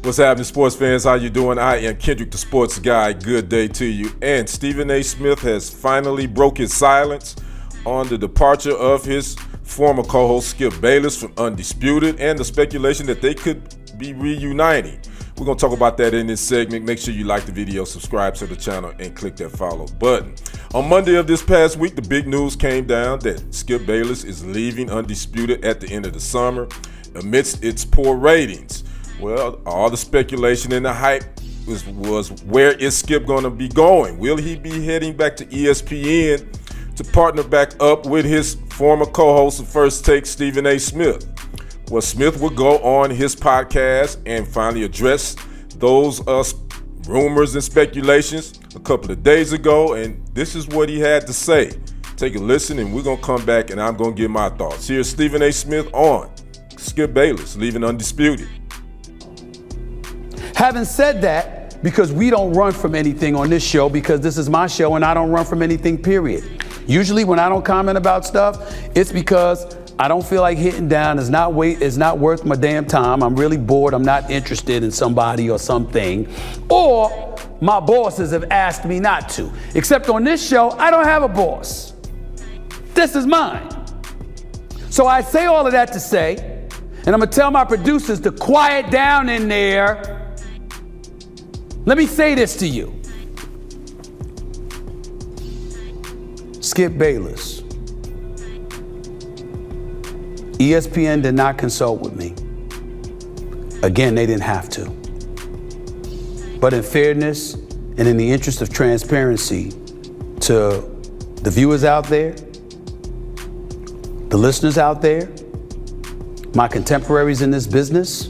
What's happening, sports fans? How you doing? I am Kendrick, the sports guy. Good day to you. And Stephen A. Smith has finally broke his silence on the departure of his former co-host Skip Bayless from Undisputed and the speculation that they could be reuniting. We're going to talk about that in this segment. Make sure you like the video, subscribe to the channel, and click that follow button. On Monday of this past week, the big news came down that Skip Bayless is leaving Undisputed at the end of the summer amidst its poor ratings. Well, all the speculation and the hype was where is Skip going to be going? Will he be heading back to ESPN to partner back up with his former co-host of First Take, Stephen A. Smith? Well, Smith will go on his podcast and finally address those rumors and speculations a couple of days ago, and this is what he had to say. Take a listen, and we're going to come back, and I'm going to give my thoughts. Here's Stephen A. Smith on Skip Bayless leaving Undisputed. Having said that, because we don't run from anything on this show, because this is my show and I don't run from anything, period. Usually when I don't comment about stuff, it's because I don't feel like hitting down. It's not worth my damn time. I'm really bored. I'm not interested in somebody or something. Or my bosses have asked me not to. Except on this show, I don't have a boss. This is mine. So I say all of that to say, and I'm gonna tell my producers to quiet down in there. Let me say this to you. Skip Bayless. ESPN did not consult with me. Again, they didn't have to. But in fairness and in the interest of transparency to the viewers out there, the listeners out there, my contemporaries in this business,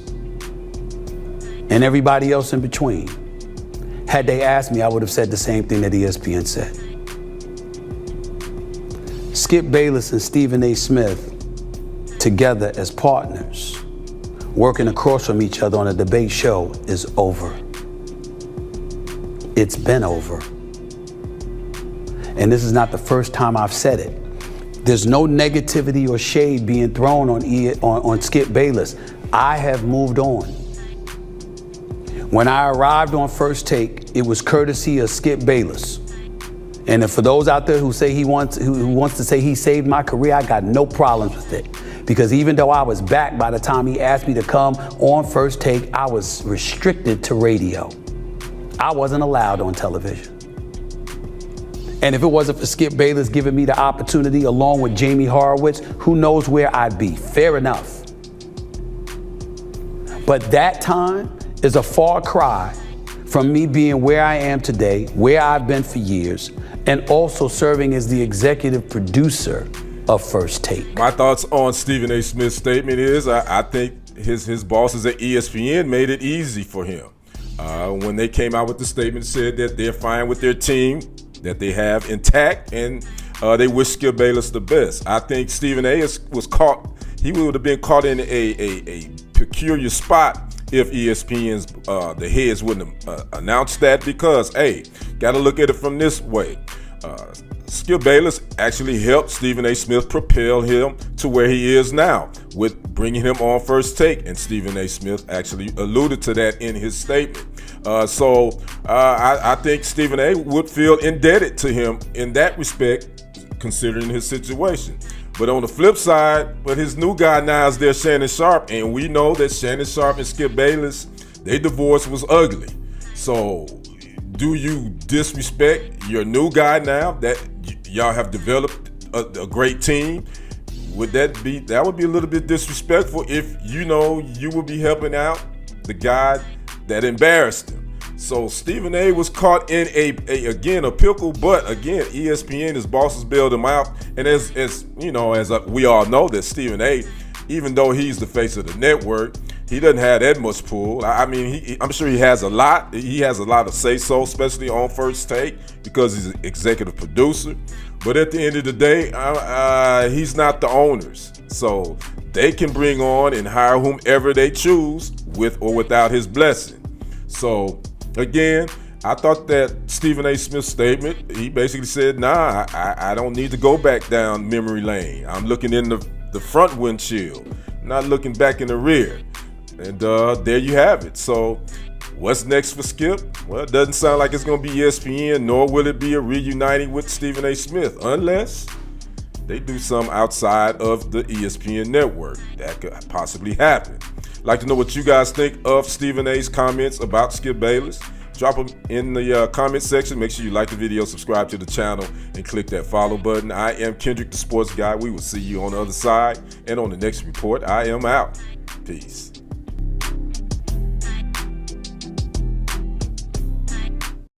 and everybody else in between, had they asked me, I would have said the same thing that ESPN said. Skip Bayless and Stephen A. Smith together as partners, working across from each other on a debate show, is over. It's been over. And this is not the first time I've said it. There's no negativity or shade being thrown on Skip Bayless. I have moved on. When I arrived on First Take, it was courtesy of Skip Bayless. And for those out there who say who wants to say he saved my career, I got no problems with it. Because even though I was back by the time he asked me to come on First Take, I was restricted to radio. I wasn't allowed on television. And if it wasn't for Skip Bayless giving me the opportunity along with Jamie Horowitz, who knows where I'd be. Fair enough. But that time is a far cry from me being where I am today, where I've been for years, and also serving as the executive producer of First Take. My thoughts on Stephen A. Smith's statement is I think his bosses at ESPN made it easy for him. When they came out with the statement, said that they're fine with their team that they have intact, and they wish Skip Bayless the best. I think Stephen A. was caught. He would have been caught in a peculiar spot if ESPN's the heads wouldn't have announced that, because, hey, got to look at it from this way. Skip Bayless actually helped Stephen A. Smith propel him to where he is now with bringing him on First Take, and Stephen A. Smith actually alluded to that in his statement. So I think Stephen A. would feel indebted to him in that respect, considering his situation. But on the flip side, but his new guy now is there, Shannon Sharpe, and we know that Shannon Sharpe and Skip Bayless, their divorce was ugly. So do you disrespect your new guy now that y'all have developed a great team? That would be a little bit disrespectful if you know you would be helping out the guy that embarrassed him. So Stephen A. was caught in a pickle, but again, ESPN, his bosses bailed him out. And as we all know that Stephen A., even though he's the face of the network, he doesn't have that much pull. I mean, I'm sure he has a lot. He has a lot of say-so, especially on First Take, because he's an executive producer. But at the end of the day, he's not the owners. So they can bring on and hire whomever they choose, with or without his blessing. So again, I thought that Stephen A. Smith's statement, he basically said, nah, I don't need to go back down memory lane. I'm looking in the front windshield, not looking back in the rear. And there you have it. So what's next for Skip? Well, it doesn't sound like it's going to be ESPN, nor will it be a reuniting with Stephen A. Smith, unless they do some outside of the ESPN network. That could possibly happen. I'd like to know what you guys think of Stephen A.'s comments about Skip Bayless. Drop them in the comment section. Make sure you like the video, subscribe to the channel, and click that follow button. I am Kendrick, the sports guy. We will see you on the other side. And on the next report, I am out. Peace.